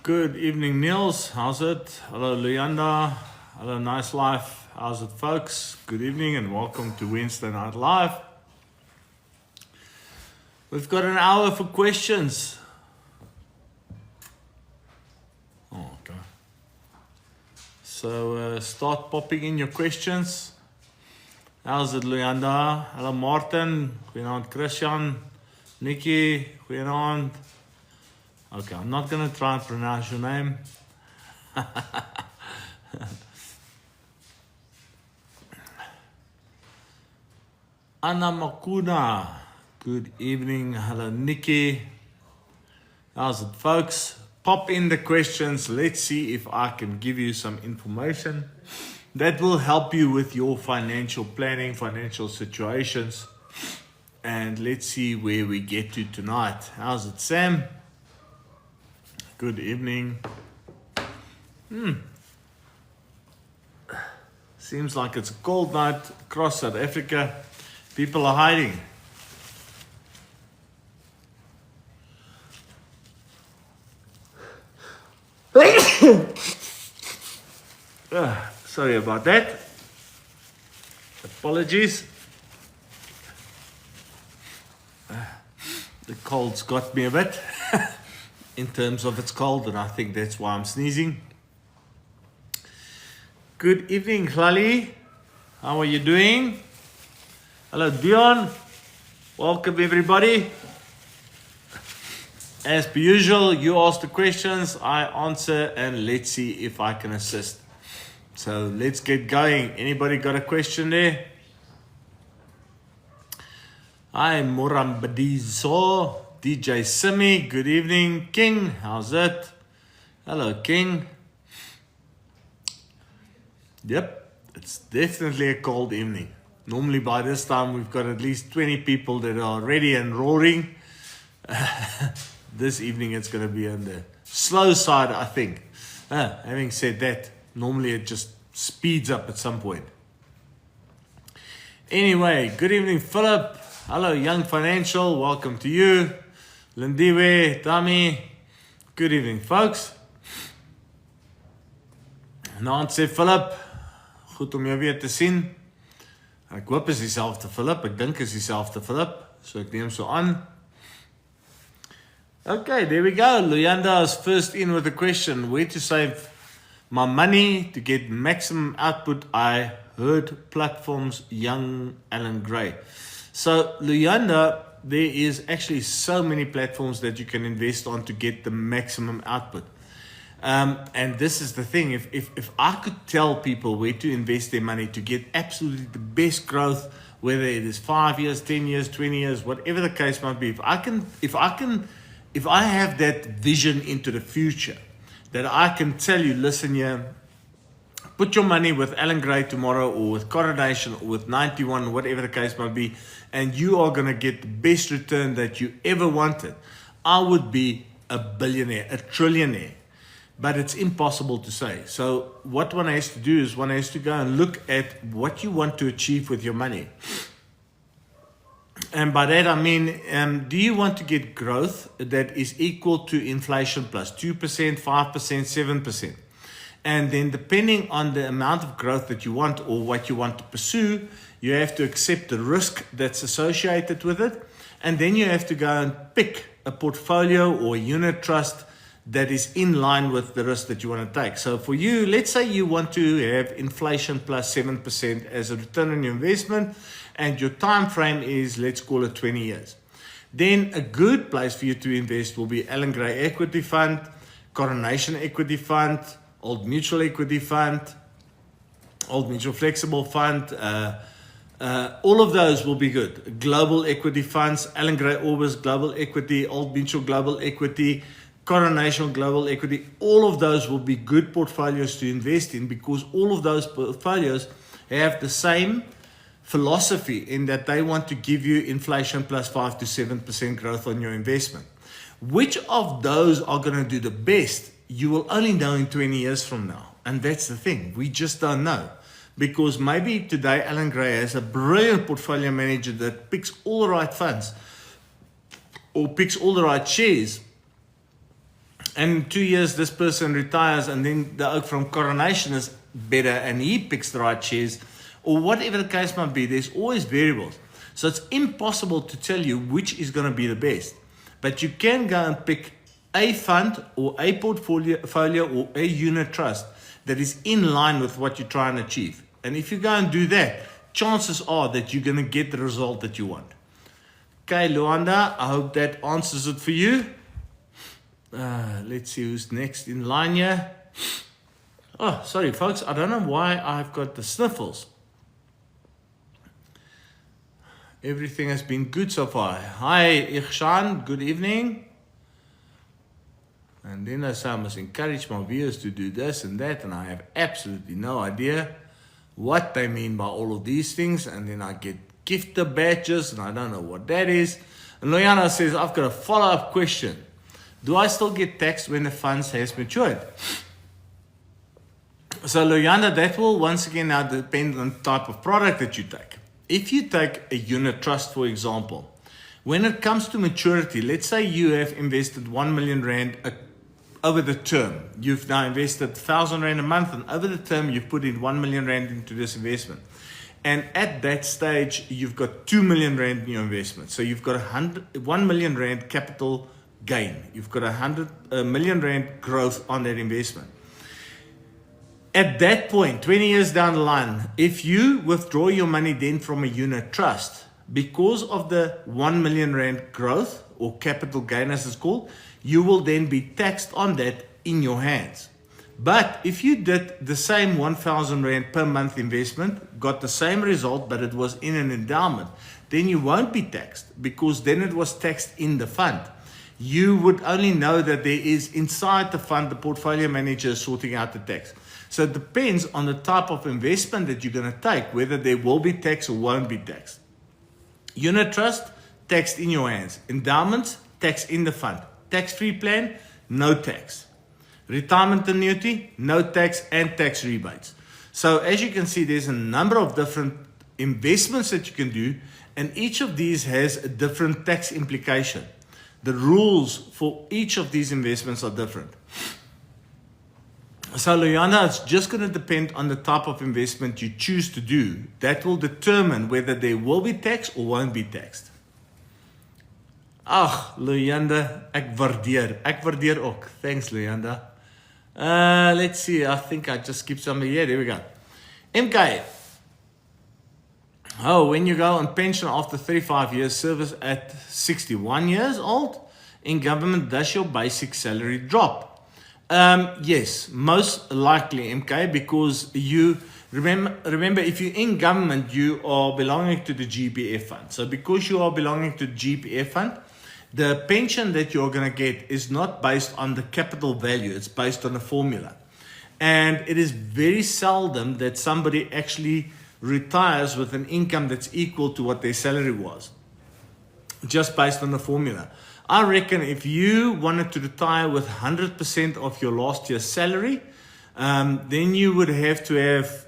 Good evening, Niels. How's it? Hello, Leanda. Hello, Nice Life. How's it, folks? Good evening and welcome to Wednesday Night Live. We've got an hour for questions. Oh, okay. So start popping in your questions. How's it, Leanda? Hello, Martin. Goeienaand, Christian. Nikki. Goeienaand. Okay, I'm not going to try and pronounce your name. Anna Makuna. Good evening. Hello, Nikki. How's it, folks? Pop in the questions. Let's see if I can give you some information that will help you with your financial planning, financial situations. And let's see where we get to tonight. How's it, Sam? Good evening. Seems like it's a cold night across South Africa. People are hiding. Sorry about that. Apologies. The cold's got me a bit. In terms of it's cold, and I think that's why I'm sneezing. Good evening, Hlali. How are you doing? Hello, Dion. Welcome, everybody. As per usual, you ask the questions, I answer, and let's see if I can assist. So let's get going. Anybody got a question there? Hi, Morambadizo. DJ Simi, good evening. King, how's it? Hello, King. Yep, it's definitely a cold evening. Normally by this time we've got at least 20 people that are ready and roaring. This evening it's going to be on the slow side, I think. Having said that, normally it just speeds up at some point. Anyway, good evening, Philip. Hello, Young Financial. Welcome to you. Lindiwe, Tami, good evening, folks. Naand sê Philip, goed om jou weer te sien. Ek hoop is dieselfde Philip, ek dink is dieselfde Philip, so ek neem so aan. Okay, there we go. Luyanda is first in with a question. Where to save my money to get maximum output? I heard platforms, Young Alan Gray. So Luyanda, there is actually so many platforms that you can invest on to get the maximum output. And this is the thing, if I could tell people where to invest their money to get absolutely the best growth, whether it is 5 years, 10 years, 20 years, whatever the case might be, if I have that vision into the future, that I can tell you, listen here, put your money with Alan Gray tomorrow or with Coronation or with 91, whatever the case might be, and you are going to get the best return that you ever wanted. I would be a billionaire, a trillionaire. But it's impossible to say. So what one has to do is one has to go and look at what you want to achieve with your money. And by that I mean, do you want to get growth that is equal to inflation plus 2%, 5%, 7%? And then depending on the amount of growth that you want or what you want to pursue, you have to accept the risk that's associated with it. And then you have to go and pick a portfolio or a unit trust that is in line with the risk that you want to take. So for you, let's say you want to have inflation plus 7% as a return on your investment, and your time frame is, let's call it 20 years. Then a good place for you to invest will be Alan Gray Equity Fund, Coronation Equity Fund, Old Mutual Equity Fund, Old Mutual Flexible Fund, all of those will be good. Global Equity Funds, Alan Gray Orbis Global Equity, Old Mutual Global Equity, Coronation Global Equity, all of those will be good portfolios to invest in because all of those portfolios have the same philosophy in that they want to give you inflation plus 5 to 7% growth on your investment. Which of those are going to do the best, you will only know in 20 years from now. And that's the thing, we just don't know. Because maybe today Alan Gray has a brilliant portfolio manager that picks all the right funds or picks all the right shares and in 2 years this person retires, and then the oak from Coronation is better and he picks the right shares, or whatever the case might be, there's always variables. So it's impossible to tell you which is going to be the best. But you can go and pick a fund or a portfolio or a unit trust that is in line with what you're trying to achieve. And if you go and do that, chances are that you're going to get the result that you want. Okay, Luanda, I hope that answers it for you. Let's see who's next in line here. Oh, sorry, folks. I don't know why I've got the sniffles. Everything has been good so far. Hi, Ikhshan. Good evening. And then I say I must encourage my viewers to do this and that, and I have absolutely no idea what they mean by all of these things. And then I get gifter badges, and I don't know what that is. And Loyana says, I've got a follow-up question. Do I still get taxed when the funds has matured? So Loyana, that will once again now depend on the type of product that you take. If you take a unit trust, for example, when it comes to maturity, let's say you have invested 1 million rand over the term. You've now invested 1,000 rand a month, and over the term you've put in 1 million rand into this investment. And at that stage, you've got 2 million rand in your investment. So you've got 1 million rand capital gain. You've got 100 million rand growth on that investment. At that point, 20 years down the line, if you withdraw your money then from a unit trust, because of the 1 million rand growth or capital gain as it's called, you will then be taxed on that in your hands. But if you did the same 1,000 rand per month investment, got the same result, but it was in an endowment, then you won't be taxed, because then it was taxed in the fund. You would only know that there is inside the fund, the portfolio manager is sorting out the tax. So it depends on the type of investment that you're going to take, whether there will be tax or won't be taxed. Unit trust, taxed in your hands. Endowments, tax in the fund. Tax-free plan, no tax. Retirement annuity, no tax and tax rebates. So as you can see, there's a number of different investments that you can do, and each of these has a different tax implication. The rules for each of these investments are different. So Loyana, it's just going to depend on the type of investment you choose to do. That will determine whether there will be tax or won't be taxed. Ag, Loyanda, ek waardeer ook. Thanks, Loyanda. Let's see, I think I just skipped somebody here. There we go. MK. Oh, when you go on pension after 35 years service at 61 years old, in government, does your basic salary drop? Yes, most likely, MK, because you remember if you're in government, you are belonging to the GPF fund. So because you are belonging to the GPF fund, the pension that you're going to get is not based on the capital value. It's based on a formula. And it is very seldom that somebody actually retires with an income that's equal to what their salary was, just based on the formula. I reckon if you wanted to retire with 100% of your last year's salary, then you would have to have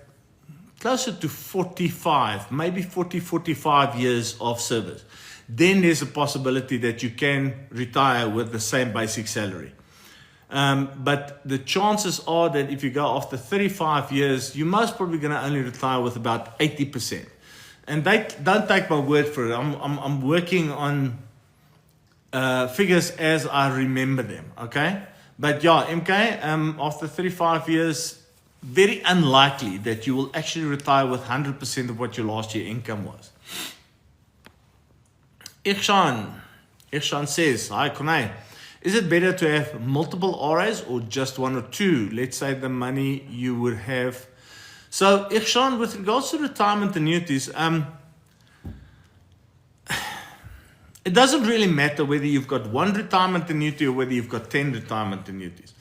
closer to 45, maybe 45 years of service. Then there's a possibility that you can retire with the same basic salary. But the chances are that if you go after 35 years, you're most probably going to only retire with about 80%. And don't take my word for it. I'm working on figures as I remember them, okay? But yeah, MK, after 35 years, very unlikely that you will actually retire with 100% of what your last year income was. Ikhshan says, hi Kunai, is it better to have multiple RAs or just one or two? Let's say the money you would have. So Ikhshan, with regards to retirement annuities, it doesn't really matter whether you've got one retirement annuity or whether you've got 10 retirement annuities.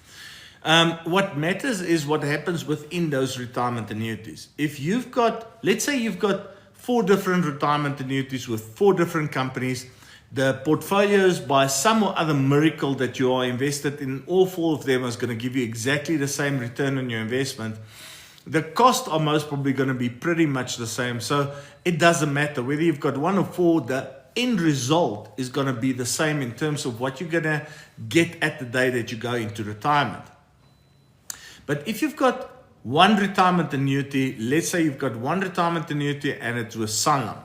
What matters is what happens within those retirement annuities. If you've got, let's say you've got 4 different retirement annuities with 4 different companies, the portfolios, by some or other miracle that you are invested in, all 4 of them is going to give you exactly the same return on your investment. The costs are most probably going to be pretty much the same. So it doesn't matter whether you've got 1 or 4, the end result is going to be the same in terms of what you're going to get at the day that you go into retirement. But if you've got one retirement annuity, let's say you've got one retirement annuity and it's with Sanlam,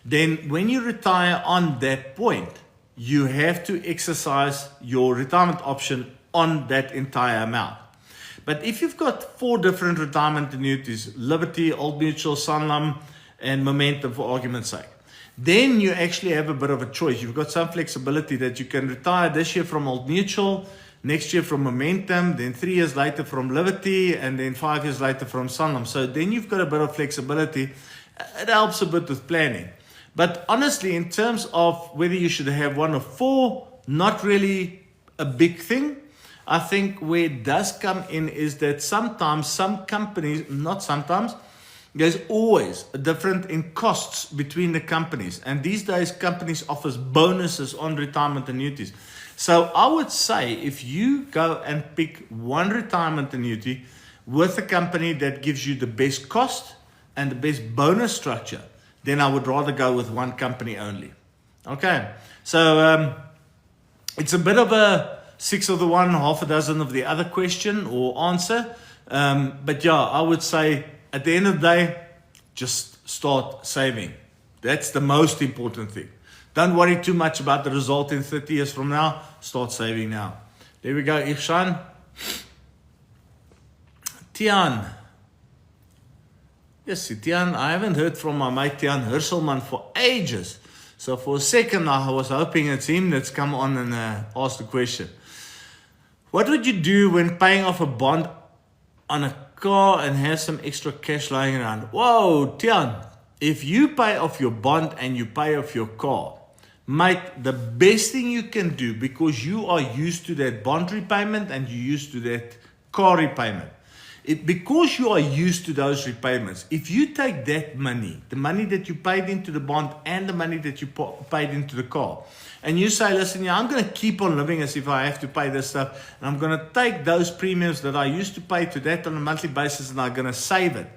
then when you retire on that point, you have to exercise your retirement option on that entire amount. But if you've got 4 different retirement annuities, Liberty, Old Mutual, Sanlam, and Momentum for argument's sake, then you actually have a bit of a choice. You've got some flexibility that you can retire this year from Old Mutual, next year from Momentum, then 3 years later from Liberty, and then 5 years later from Sanlam. So then you've got a bit of flexibility. It helps a bit with planning. But honestly, in terms of whether you should have 1 or 4, not really a big thing. I think where it does come in is that sometimes some companies, not sometimes, there's always a difference in costs between the companies. And these days, companies offers bonuses on retirement annuities. So I would say if you go and pick one retirement annuity with a company that gives you the best cost and the best bonus structure, then I would rather go with one company only. Okay, so it's a bit of a 6 of the one, half a dozen of the other question or answer. But yeah, I would say at the end of the day, just start saving. That's the most important thing. Don't worry too much about the result in 30 years from now. Start saving now. There we go, Ihsan. Tian. Yes, Tian, I haven't heard from my mate Tian Hirselman for ages. So for a second, I was hoping it's him that's come on and asked the question. What would you do when paying off a bond on a car and have some extra cash lying around? Whoa, Tian, if you pay off your bond and you pay off your car, mate, the best thing you can do, because you are used to that bond repayment and you're used to that car repayment, because you are used to those repayments, if you take that money, the money that you paid into the bond and the money that you paid into the car, and you say, listen, yeah, I'm going to keep on living as if I have to pay this stuff, and I'm going to take those premiums that I used to pay to that on a monthly basis and I'm going to save it,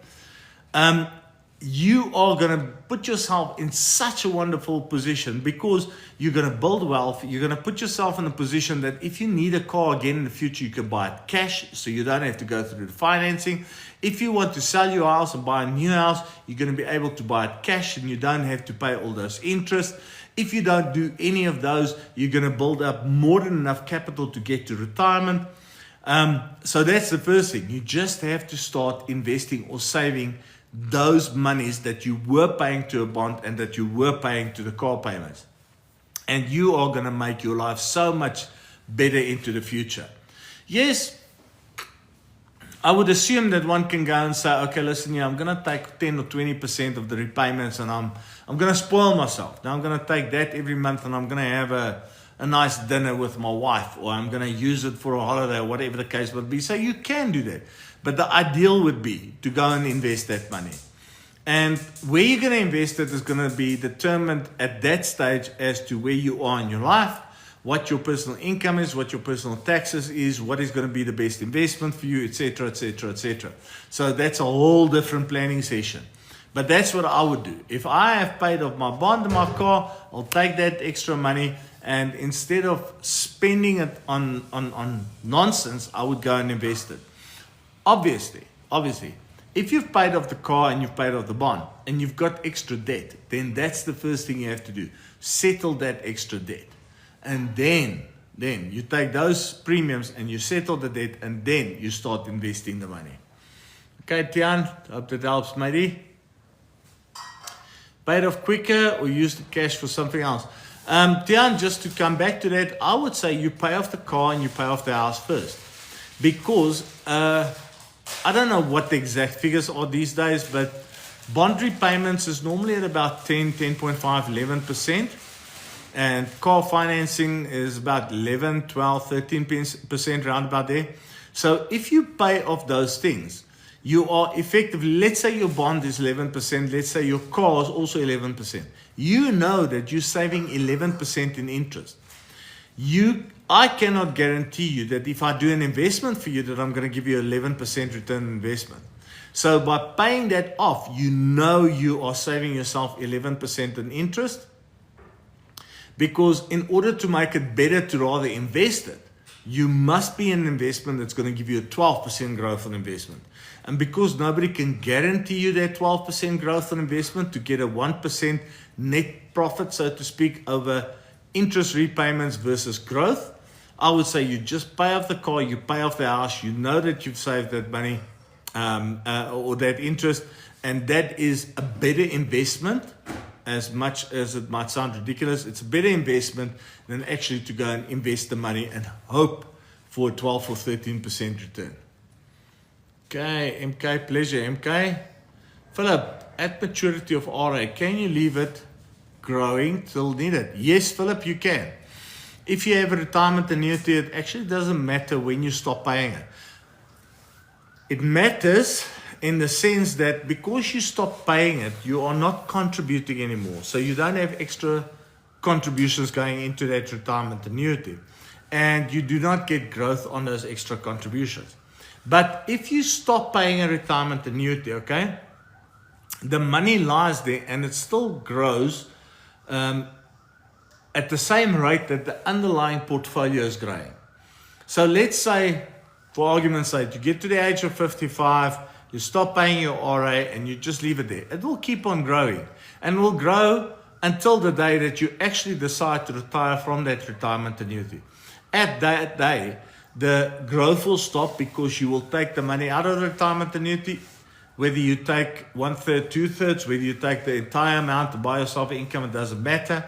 you are going to put yourself in such a wonderful position, because you're going to build wealth. You're going to put yourself in a position that if you need a car again in the future, you can buy it cash, so you don't have to go through the financing. If you want to sell your house and buy a new house, you're going to be able to buy it cash and you don't have to pay all those interest. If you don't do any of those, you're going to build up more than enough capital to get to retirement. So that's the first thing. You just have to start investing or saving those monies that you were paying to a bond and that you were paying to the car payments. And you are going to make your life so much better into the future. Yes, I would assume that one can go and say, okay, listen, yeah, I'm going to take 10 or 20% of the repayments and I'm going to spoil myself. Now I'm going to take that every month and I'm going to have a nice dinner with my wife, or I'm going to use it for a holiday, or whatever the case would be. So you can do that. But the ideal would be to go and invest that money. And where you're going to invest it is going to be determined at that stage as to where you are in your life, what your personal income is, what your personal taxes is, what is going to be the best investment for you, etc., etc., etc. So that's a whole different planning session. But that's what I would do. If I have paid off my bond and my car, I'll take that extra money, and instead of spending it on nonsense, I would go and invest it. Obviously, if you've paid off the car and you've paid off the bond and you've got extra debt, then that's the first thing you have to do. Settle that extra debt. And then you take those premiums and you settle the debt, and then you start investing the money. Okay, Tian, hope that helps, matey. Pay it off quicker or use the cash for something else. Tian, just to come back to that, I would say you pay off the car and you pay off the house first. Because I don't know what the exact figures are these days, but bond repayments is normally at about 10.5, 11%. And car financing is about 11, 12, 13% round about there. So if you pay off those things, you are effectively, let's say your bond is 11%, let's say your car is also 11%. You know that you're saving 11% in interest. I cannot guarantee you that if I do an investment for you that I'm going to give you 11% return on investment. So by paying that off, you know you are saving yourself 11% in interest. Because in order to make it better to rather invest it, you must be an investment that's going to give you a 12% growth on investment. And because nobody can guarantee you that 12% growth on investment to get a 1% net profit, so to speak, over interest repayments versus growth, I would say you just pay off the car, you pay off the house, you know that you've saved that money or that interest, and that is a better investment. As much as it might sound ridiculous, it's a better investment than actually to go and invest the money and hope for a 12 or 13% return. Okay, MK, pleasure, MK. Philip, at maturity of RA, can you leave it growing till needed? Yes, Philip, you can. If you have a retirement annuity, it actually doesn't matter when you stop paying it. It matters in the sense that because you stop paying it, you are not contributing anymore. So you don't have extra contributions going into that retirement annuity. And you do not get growth on those extra contributions. But if you stop paying a retirement annuity, okay, the money lies there and it still grows at the same rate that the underlying portfolio is growing. So let's say, for argument's sake, you get to the age of 55, you stop paying your RA and you just leave it there. It will keep on growing and will grow until the day that you actually decide to retire from that retirement annuity. At that day, the growth will stop because you will take the money out of the retirement annuity, whether you take 1/3, 2/3, whether you take the entire amount to buy yourself income, it doesn't matter.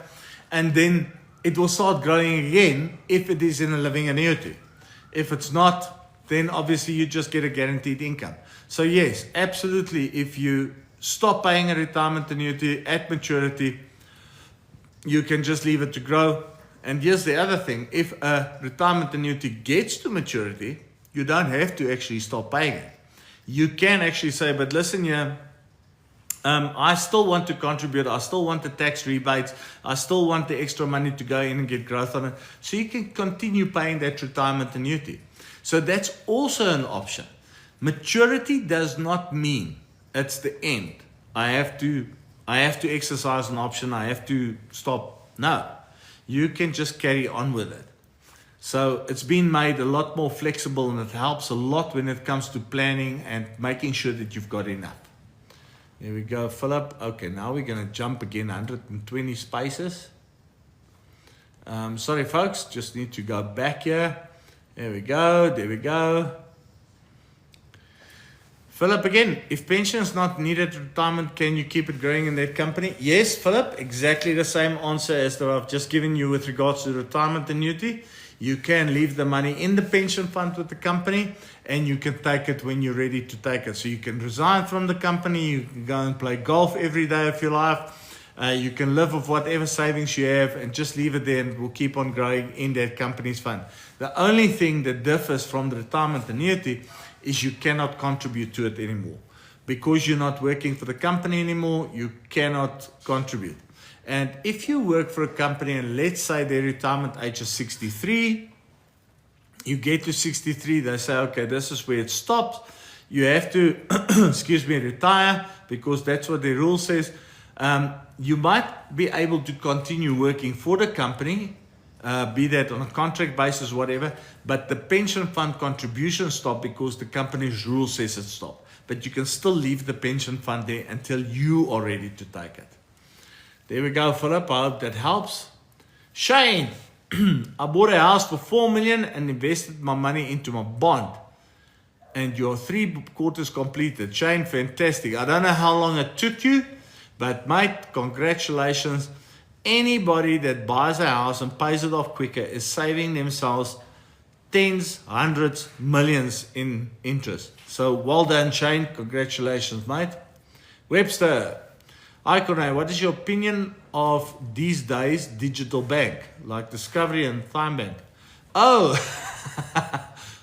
And then it will start growing again if it is in a living annuity. If it's not, then obviously you just get a guaranteed income. So yes, absolutely, if you stop paying a retirement annuity at maturity, you can just leave it to grow. And here's the other thing, if a retirement annuity gets to maturity, you don't have to actually stop paying it. You can actually say, but listen here, I still want to contribute, I still want the tax rebates, I still want the extra money to go in and get growth on it. So you can continue paying that retirement annuity. So that's also an option. Maturity does not mean it's the end. I have to exercise an option, I have to stop. No, you can just carry on with it. So it's been made a lot more flexible and it helps a lot when it comes to planning and making sure that you've got enough. There we go, Philip. Okay, now we're going to jump again 120 spaces. Sorry folks, just need to go back here. There we go, there we go. Philip again, if pension is not needed at retirement, can you keep it growing in that company? Yes, Philip, exactly the same answer as that I've just given you with regards to retirement annuity. You can leave the money in the pension fund with the company and you can take it when you're ready to take it. So you can resign from the company, you can go and play golf every day of your life. You can live with whatever savings you have and just leave it there and it will keep on growing in that company's fund. The only thing that differs from the retirement annuity is you cannot contribute to it anymore. Because you're not working for the company anymore, you cannot contribute. And if you work for a company and let's say their retirement age is 63, you get to 63, they say, okay, this is where it stops. You have to, retire because that's what the rule says. You might be able to continue working for the company, be that on a contract basis, whatever, but the pension fund contribution stop because the company's rule says it stop. But you can still leave the pension fund there until you are ready to take it. There we go, Philip. I hope that helps. Shane, I bought a house for 4 million and invested my money into my bond. And you're 3 quarters completed. Shane, fantastic. I don't know how long it took you, but mate, congratulations. Anybody that buys a house and pays it off quicker is saving themselves tens, hundreds, millions in interest. So well done, Shane. Congratulations, mate. Webster. Hi, Corne. What is your opinion of these days digital bank like Discovery and TymeBank? Oh,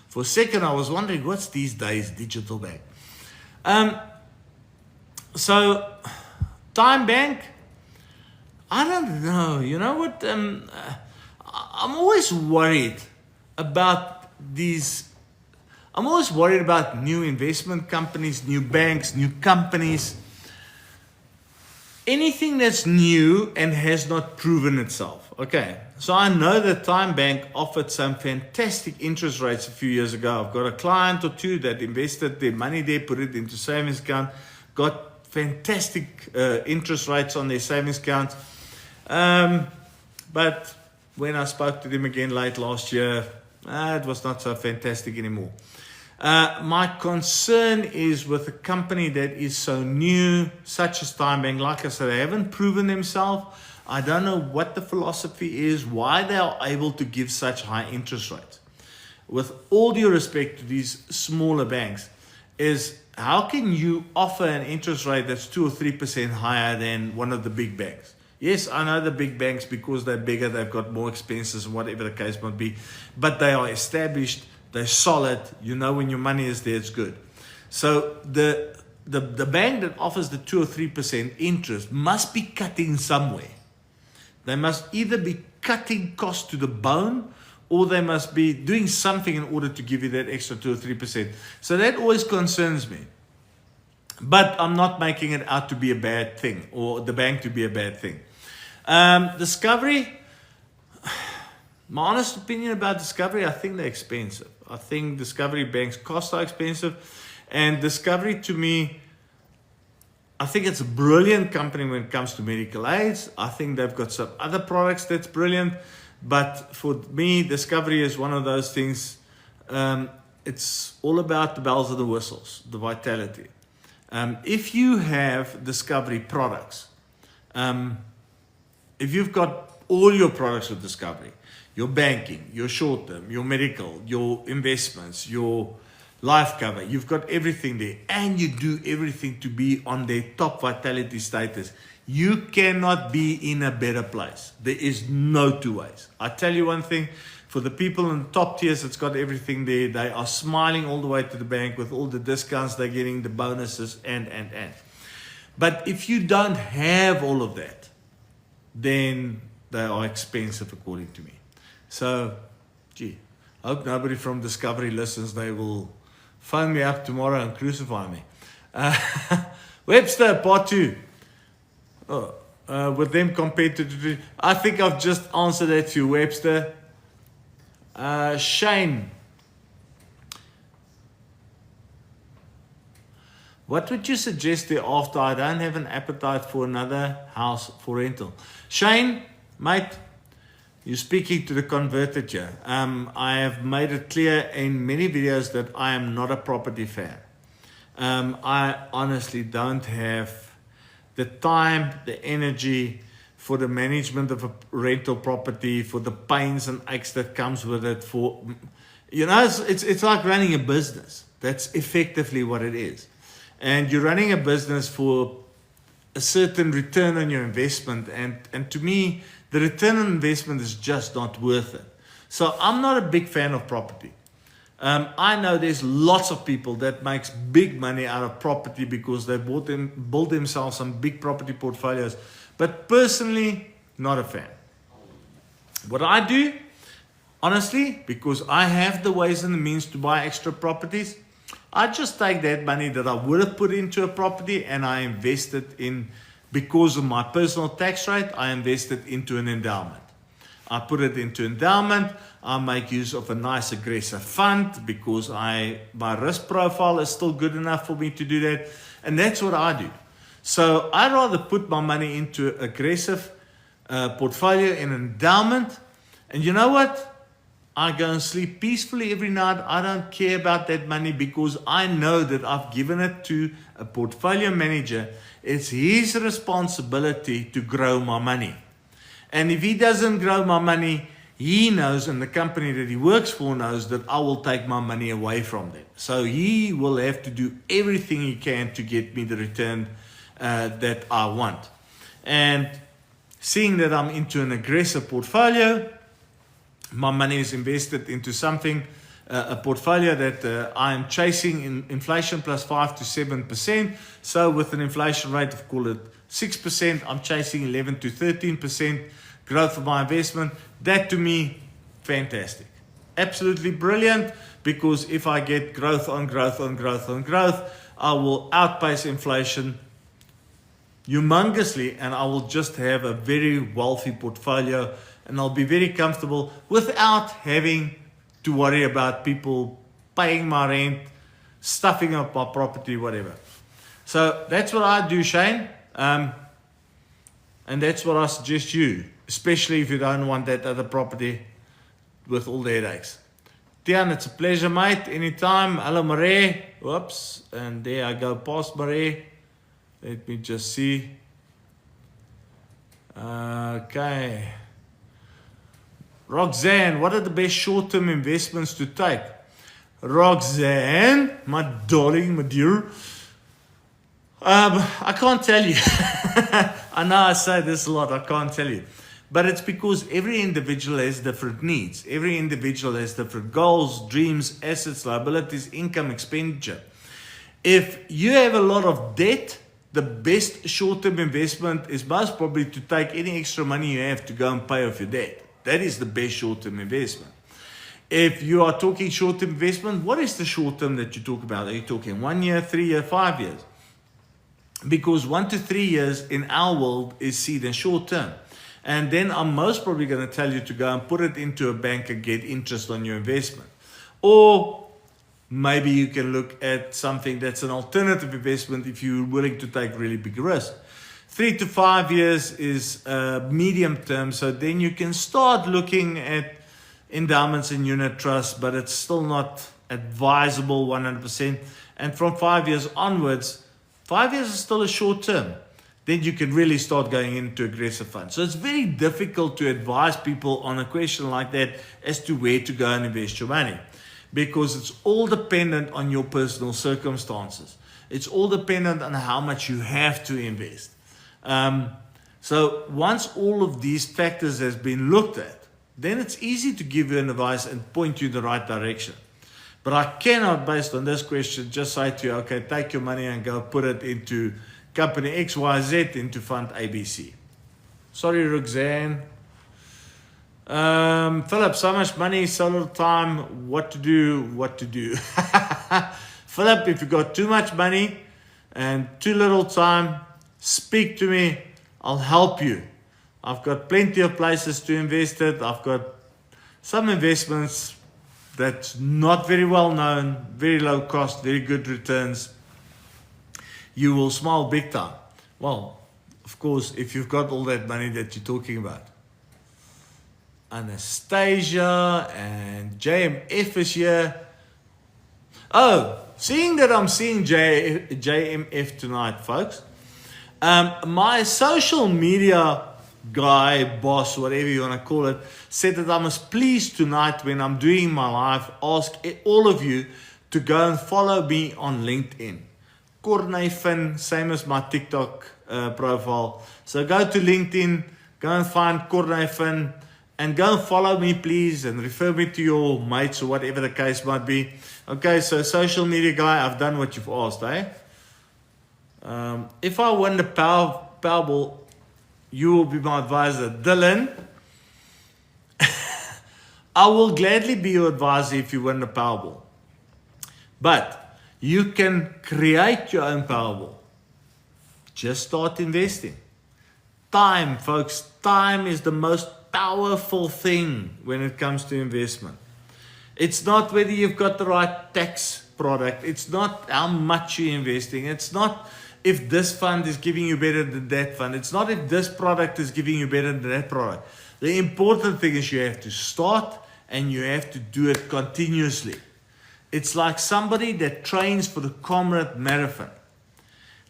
for a second I was wondering what's these days digital bank. So TymeBank, I don't know. You know what? I'm always worried about these. I'm always worried about new investment companies, new banks, new companies. anything that's new and has not proven itself. Okay, so I know that Time Bank offered some fantastic interest rates a few years ago. I've got a client or two that invested their money there, put it into savings account, got fantastic interest rates on their savings accounts. But when I spoke to them again late last year, it was not so fantastic anymore. My concern is with a company that is so new, such as Time Bank. Like I said, they haven't proven themselves. I don't know what the philosophy is, why they are able to give such high interest rates. With all due respect to these smaller banks, is how can you offer an interest rate that's 2 or 3% higher than one of the big banks? Yes, I know the big banks, because they're bigger, they've got more expenses and whatever the case might be, but they are established. They're solid. You know when your money is there, it's good. So the bank that offers the 2 or 3% interest must be cutting somewhere. They must either be cutting costs to the bone, or they must be doing something in order to give you that extra 2 or 3%. So that always concerns me. But I'm not making it out to be a bad thing, or the bank to be a bad thing. Discovery, my honest opinion about Discovery, I think they're expensive. I think Discovery Bank's costs are expensive. And Discovery, to me, I think it's a brilliant company when it comes to medical aids. I think they've got some other products that's brilliant. But for me, Discovery is one of those things. It's all about the bells and the whistles, the vitality. If you have Discovery products, if you've got all your products with Discovery, your banking, your short-term, your medical, your investments, your life cover, you've got everything there, and you do everything to be on their top vitality status, you cannot be in a better place. There is no two ways. I tell you one thing, for the people in the top tiers that's got everything there, they are smiling all the way to the bank with all the discounts they're getting, the bonuses, and. But if you don't have all of that, then they are expensive according to me. So, gee, I hope nobody from Discovery listens. They will phone me up tomorrow and crucify me. Webster, part 2. With them compared to... I think I've just answered that to Webster. Shane. What would you suggest thereafter? I don't have an appetite for another house for rental. Shane, mate, you're speaking to the converted here. I have made it clear in many videos that I am not a property fan. I honestly don't have the time, the energy for the management of a rental property, for the pains and aches that comes with it. For, you know, it's like running a business. That's effectively what it is. And you're running a business for a certain return on your investment. And to me, the return on investment is just not worth it. So I'm not a big fan of property. I know there's lots of people that makes big money out of property because they built themselves some big property portfolios. But personally, not a fan. What I do, honestly, because I have the ways and the means to buy extra properties, I just take that money that I would have put into a property and I invest it in, because of my personal tax rate, I invest it into an endowment. I put it into endowment. I make use of a nice aggressive fund because my risk profile is still good enough for me to do that. And that's what I do. So I'd rather put my money into aggressive portfolio in endowment. And you know what? I go and sleep peacefully every night. I don't care about that money because I know that I've given it to a portfolio manager. It's his responsibility to grow my money. And if he doesn't grow my money, he knows, and the company that he works for knows, that I will take my money away from them. So he will have to do everything he can to get me the return that I want. And seeing that I'm into an aggressive portfolio, my money is invested into something, a portfolio that I am chasing in inflation plus 5 to 7%. So with an inflation rate of, call it 6%, I'm chasing 11 to 13% growth of my investment. That to me, fantastic. Absolutely brilliant, because if I get growth on growth on growth on growth, I will outpace inflation humongously, and I will just have a very wealthy portfolio, and I'll be very comfortable without having to worry about people paying my rent, stuffing up my property, whatever. So that's what I do, Shane. And that's what I suggest you, especially if you don't want that other property with all the headaches. Tian, it's a pleasure, mate. Anytime. Hello, Marie. Whoops. And there I go past Marie. Let me just see. Okay. Roxanne, what are the best short-term investments to take? Roxanne, my darling, my dear. I can't tell you. I know I say this a lot. I can't tell you. But it's because every individual has different needs. Every individual has different goals, dreams, assets, liabilities, income, expenditure. If you have a lot of debt, the best short-term investment is most probably to take any extra money you have to go and pay off your debt. That is the best short-term investment. If you are talking short-term investment, what is the short-term that you talk about? Are you talking 1 year, 3 year, 5 years? Because 1 to 3 years in our world is seen as short-term. And then I'm most probably going to tell you to go and put it into a bank and get interest on your investment. Or maybe you can look at something that's an alternative investment if you're willing to take really big risk. 3 to 5 years is medium term, so then you can start looking at endowments and unit trusts, but it's still not advisable 100%. And from 5 years onwards, 5 years is still a short term. Then you can really start going into aggressive funds. So it's very difficult to advise people on a question like that as to where to go and invest your money, because it's all dependent on your personal circumstances. It's all dependent on how much you have to invest. So once all of these factors has been looked at, then it's easy to give you an advice and point you in the right direction. But I cannot, based on this question, just say to you, okay, take your money and go put it into company XYZ, into fund ABC. Sorry, Roxanne. Philip, so much money, so little time, what to do? Philip, if you've got too much money and too little time, speak to me, I'll help you. I've got plenty of places to invest it. I've got some investments that's not very well known, very low cost, very good returns. You will smile big time. Well, of course, if you've got all that money that you're talking about. Anastasia and JMF is here. Oh, seeing that I'm seeing JMF tonight, folks. My social media guy, boss, whatever you want to call it, said that I must please tonight when I'm doing my live ask all of you to go and follow me on LinkedIn. Cornay Finn, same as my TikTok profile. So go to LinkedIn, go and find Cornay Finn, and go and follow me, please, and refer me to your mates or whatever the case might be. Okay, so social media guy, I've done what you've asked, eh? If I win the Powerball, you will be my advisor. Dylan, I will gladly be your advisor if you win the Powerball. But you can create your own Powerball. Just start investing. Time, folks, time is the most powerful thing when it comes to investment. It's not whether you've got the right tax product. It's not how much you're investing. It's not if this fund is giving you better than that fund. It's not if this product is giving you better than that product. The important thing is you have to start and you have to do it continuously. It's like somebody that trains for the Comrade Marathon.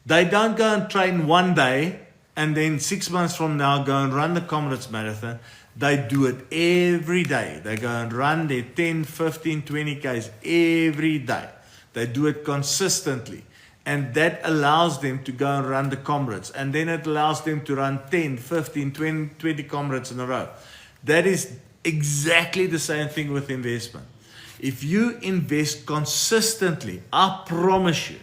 They don't go and train one day and then 6 months from now go and run the Comrades Marathon. They do it every day. They go and run their 10, 15, 20 Ks every day. They do it consistently. And that allows them to go and run the Comrades. And then it allows them to run 10, 15, 20 Comrades in a row. That is exactly the same thing with investment. If you invest consistently, I promise you,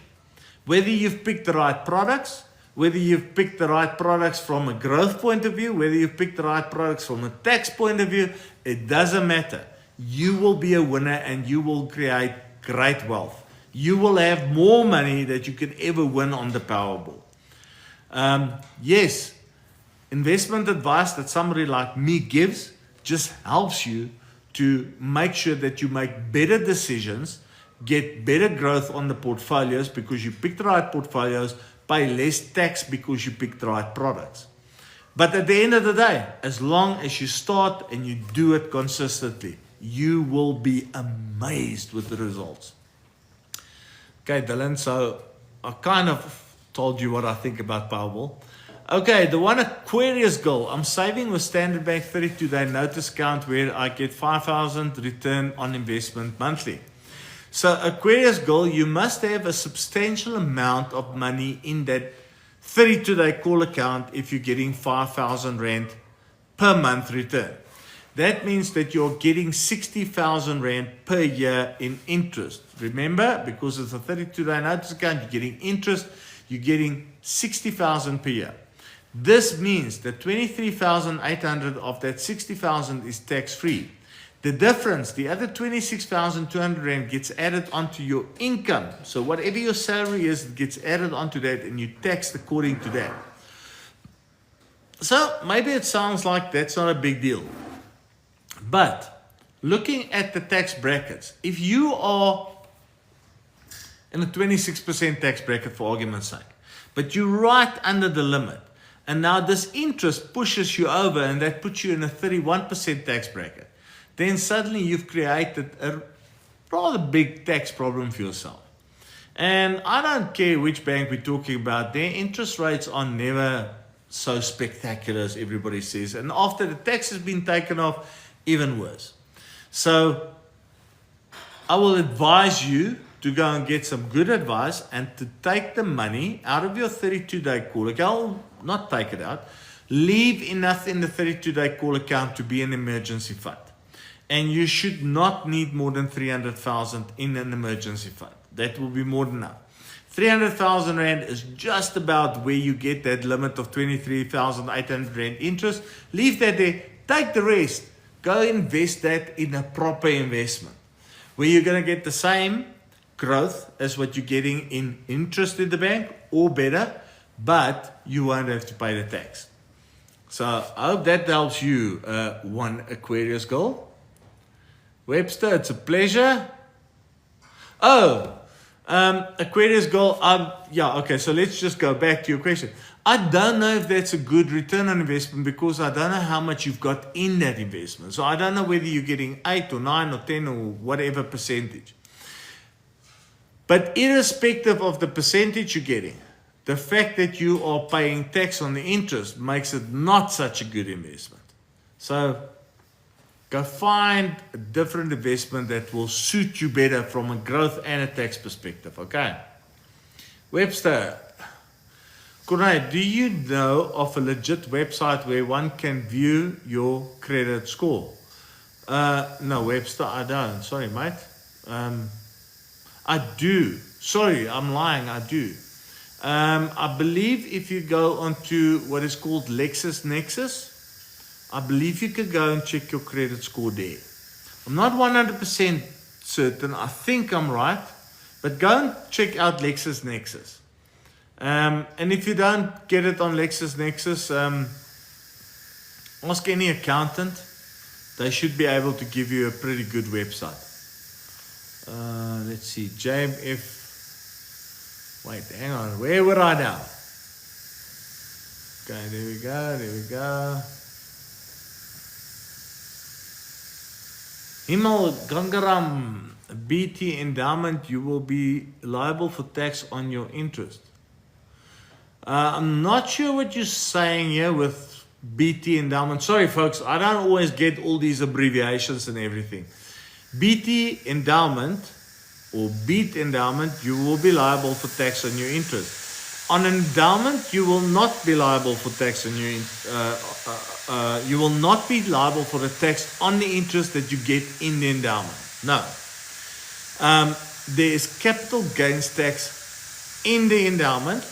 whether you've picked the right products, whether you've picked the right products from a growth point of view, whether you've picked the right products from a tax point of view, it doesn't matter. You will be a winner and you will create great wealth. You will have more money that you can ever win on the Powerball. Yes, investment advice that somebody like me gives just helps you to make sure that you make better decisions, get better growth on the portfolios because you pick the right portfolios, pay less tax because you pick the right products. But at the end of the day, as long as you start and you do it consistently, you will be amazed with the results. Okay, Dylan, so I kind of told you what I think about Powerball. Okay, the one Aquarius goal. I'm saving with Standard Bank 32-day notice account where I get 5,000 return on investment monthly. So Aquarius goal, you must have a substantial amount of money in that 32-day call account if you're getting 5,000 Rand per month return. That means that you're getting 60,000 Rand per year in interest. Remember, because it's a 32-day notice account, you're getting interest, you're getting 60,000 per year. This means that 23,800 of that 60,000 is tax-free. The difference, the other 26,200 Rand gets added onto your income. So whatever your salary is, it gets added onto that and you taxed according to that. So maybe it sounds like that's not a big deal. But looking at the tax brackets, if you are in a 26% tax bracket for argument's sake, but you're right under the limit, and now this interest pushes you over and that puts you in a 31% tax bracket, then suddenly you've created a rather big tax problem for yourself. And I don't care which bank we're talking about, their interest rates are never so spectacular as everybody says. And after the tax has been taken off, even worse. So I will advise you to go and get some good advice and to take the money out of your 32-day call account, not take it out, leave enough in the 32-day call account to be an emergency fund. And you should not need more than 300,000 in an emergency fund. That will be more than enough. 300,000 Rand is just about where you get that limit of 23,800 Rand interest. Leave that there, take the rest, go invest that in a proper investment where you're going to get the same growth as what you're getting in interest in the bank or better, but you won't have to pay the tax. So I hope that helps you, one Aquarius goal. Webster, it's a pleasure. Oh, Aquarius goal. Yeah, okay, so let's just go back to your question. I don't know if that's a good return on investment because I don't know how much you've got in that investment. So I don't know whether you're getting 8 or 9 or 10 or whatever percentage. But irrespective of the percentage you're getting, the fact that you are paying tax on the interest makes it not such a good investment. So go find a different investment that will suit you better from a growth and a tax perspective, okay? Webster, Cornay, do you know of a legit website where one can view your credit score? No, Webster, I don't. Sorry, mate. I do. Sorry, I'm lying. I do. I believe if you go onto what is called LexisNexis, I believe you could go and check your credit score there. I'm not 100% certain. I think I'm right. But go and check out LexisNexis. And if you don't get it on LexisNexis, ask any accountant. They should be able to give you a pretty good website. Let's see, JMF. Wait, hang on. Where were I now? Okay, there we go. There we go. Himal Gangaram, BT endowment, you will be liable for tax on your interest. I'm not sure what you're saying here with BT endowment. Sorry, folks, I don't always get all these abbreviations and everything. BT endowment or BEAT endowment, you will be liable for tax on your interest. On an endowment, you will not be liable for tax on your you will not be liable for the tax on the interest that you get in the endowment. No. There is capital gains tax in the endowment.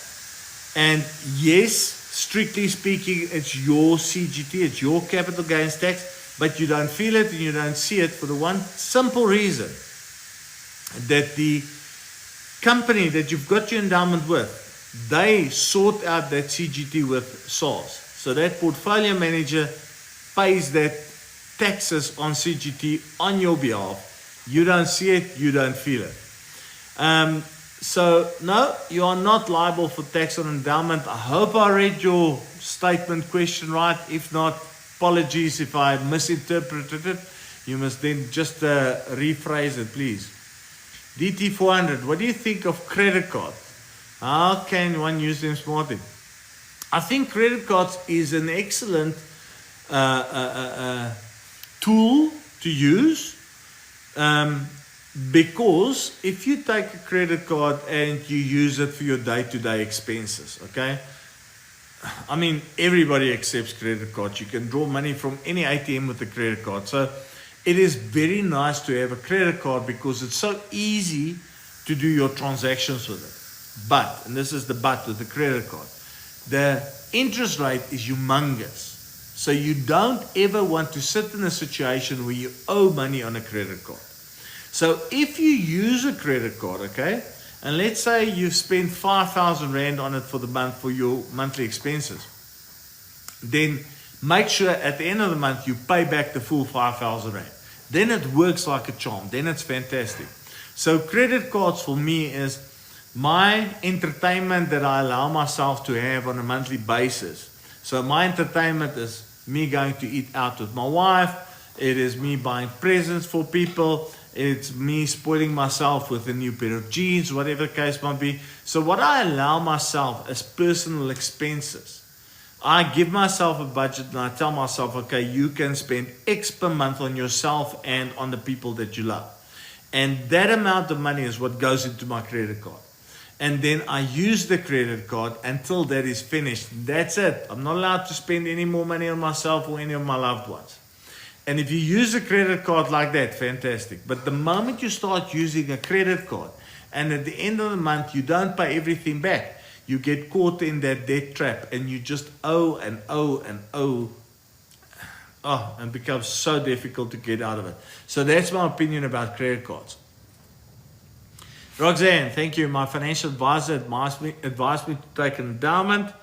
And yes, strictly speaking, it's your CGT, it's your capital gains tax, but you don't feel it and you don't see it for the one simple reason that the company that you've got your endowment with they sort out that CGT with SARS. So that portfolio manager pays that taxes on CGT on your behalf. You don't see it, you don't feel it. So no, you are not liable for tax on endowment. I hope I read your statement question right. If not, apologies if I misinterpreted it. You must then just rephrase it, please. DT400, what do you think of credit cards? How can one use them smartly? I think credit cards is an excellent tool to use, because if you take a credit card and you use it for your day-to-day expenses, okay? I mean, everybody accepts credit cards. You can draw money from any ATM with a credit card. So it is very nice to have a credit card because it's so easy to do your transactions with it. But, and this is the but with the credit card, the interest rate is humongous. So you don't ever want to sit in a situation where you owe money on a credit card. So if you use a credit card, okay, and let's say you've spent 5,000 Rand on it for the month for your monthly expenses, then make sure at the end of the month you pay back the full 5,000 Rand. Then it works like a charm. Then it's fantastic. So credit cards for me is my entertainment that I allow myself to have on a monthly basis. So my entertainment is me going to eat out with my wife. It is me buying presents for people. It's me spoiling myself with a new pair of jeans, whatever the case might be. So what I allow myself as personal expenses, I give myself a budget and I tell myself, okay, you can spend X per month on yourself and on the people that you love. And that amount of money is what goes into my credit card. And then I use the credit card until that is finished. That's it. I'm not allowed to spend any more money on myself or any of my loved ones. And if you use a credit card like that, fantastic. But the moment you start using a credit card and at the end of the month you don't pay everything back, you get caught in that debt trap and you just owe and owe and owe. Oh, and it becomes so difficult to get out of it. So that's my opinion about credit cards. Roxanne, thank you. My financial advisor advised me to take an endowment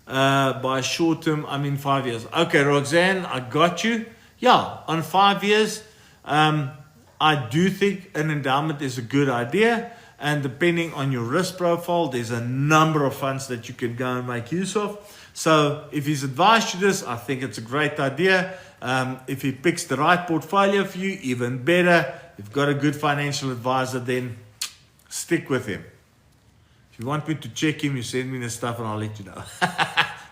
by short term, I mean 5 years. Okay, Roxanne, I got you. Yeah, on 5 years, I do think an endowment is a good idea. And depending on your risk profile, there's a number of funds that you can go and make use of. So if he's advised you this, I think it's a great idea. If he picks the right portfolio for you, even better. If you've got a good financial advisor, then stick with him. If you want me to check him, you send me the stuff and I'll let you know.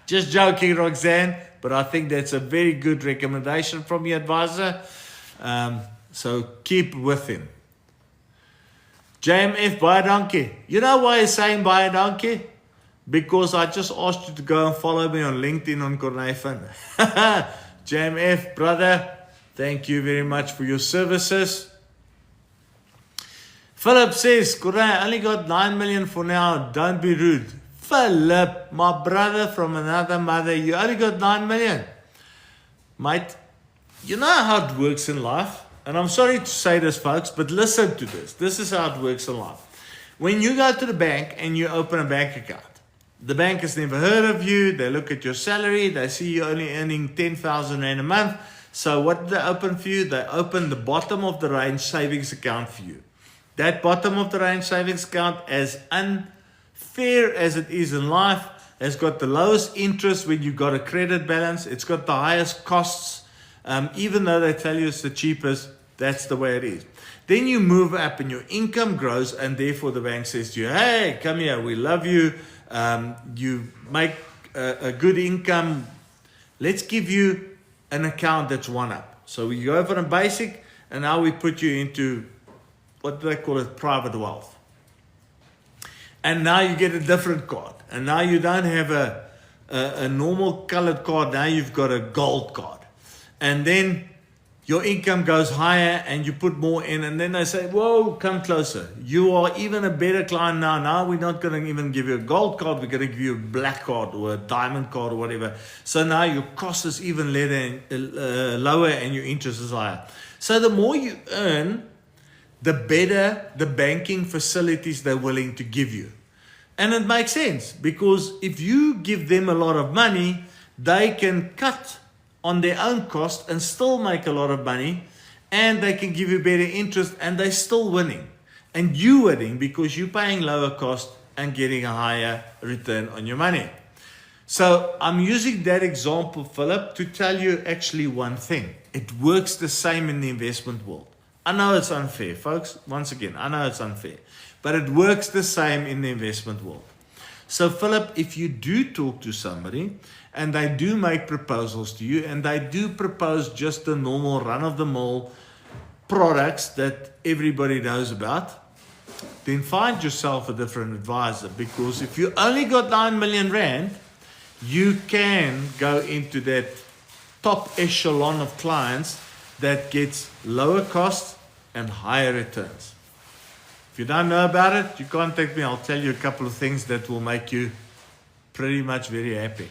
Just joking, Roxanne. But I think that's a very good recommendation from your advisor. So keep with him. JMF, buy a donkey. You know why he's saying buy a donkey? Because I just asked you to go and follow me on LinkedIn on Corné Finn. JMF, brother, thank you very much for your services. Philip says, Corné, I only got 9 million for now. Don't be rude. Philip, my brother from another mother, you only got 9 million. Mate, you know how it works in life? And I'm sorry to say this, folks, but listen to this. This is how it works in life. When you go to the bank and you open a bank account, the bank has never heard of you. They look at your salary. They see you only earning 10,000 Rand a month. So what do they open for you? They open the bottom of the range savings account for you. That bottom of the range savings account, as unfair as it is in life, has got the lowest interest when you've got a credit balance. It's got the highest costs. Even though they tell you it's the cheapest, that's the way it is. Then you move up and your income grows, and therefore the bank says to you, hey, come here, we love you. You make a good income. Let's give you an account that's one up. So we go from a basic, and now we put you into, what do they call it, private wealth. And now you get a different card. And now you don't have a normal colored card. Now you've got a gold card. And then your income goes higher and you put more in. And then they say, whoa, come closer. You are even a better client now. Now we're not going to even give you a gold card. We're going to give you a black card or a diamond card or whatever. So now your cost is even lower and your interest is higher. So the more you earn, the better the banking facilities they're willing to give you. And it makes sense because if you give them a lot of money, they can cut on their own cost and still make a lot of money, and they can give you better interest, and they're still winning. And you winning because you're paying lower cost and getting a higher return on your money. So I'm using that example, Philip, to tell you actually one thing. It works the same in the investment world. I know it's unfair, folks. Once again, I know it's unfair. But it works the same in the investment world. So, Philip, if you do talk to somebody and they do make proposals to you and they do propose just the normal run-of-the-mill products that everybody knows about, then find yourself a different advisor. Because if you only got 9 million rand, you can go into that top echelon of clients that gets lower costs and higher returns. If you don't know about it, you contact me. I'll tell you a couple of things that will make you pretty much very happy.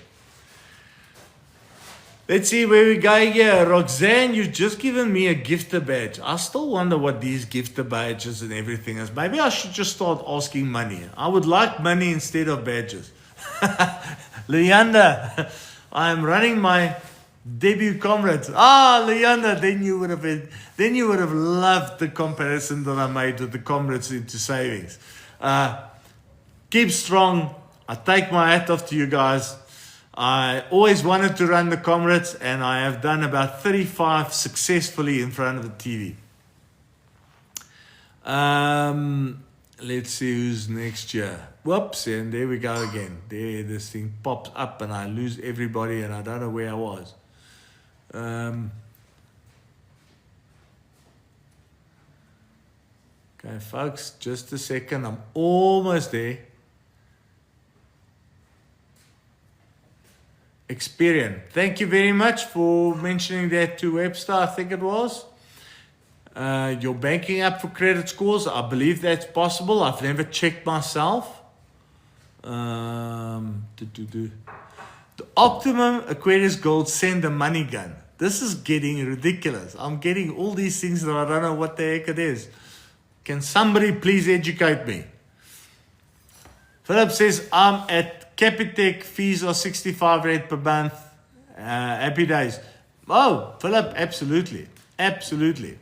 Let's see where we go here. Roxanne, you've just given me a gifter badge. I still wonder what these gifter badges and everything is. Maybe I should just start asking money. I would like money instead of badges. Leander, I am running my debut comrades. Leander, then you would have loved the comparison that I made with the comrades into savings. Keep strong. I take my hat off to you guys. I always wanted to run the comrades, and I have done about 35 successfully in front of the TV. Let's see who's next year. Whoops, and there we go again. There, this thing pops up and I lose everybody and I don't know where I was. Okay, folks, just a second. I'm almost there. Experian. Thank you very much for mentioning that to Webster, I think it was. Your banking app for credit scores, I believe that's possible. I've never checked myself. The Optimum Aquarius Gold Send a Money Gun. This is getting ridiculous. I'm getting all these things that I don't know what the heck it is. Can somebody please educate me? Philip says, I'm at Capitec, fees are 65 Rand per month. Happy days. Oh, Philip, absolutely. Absolutely.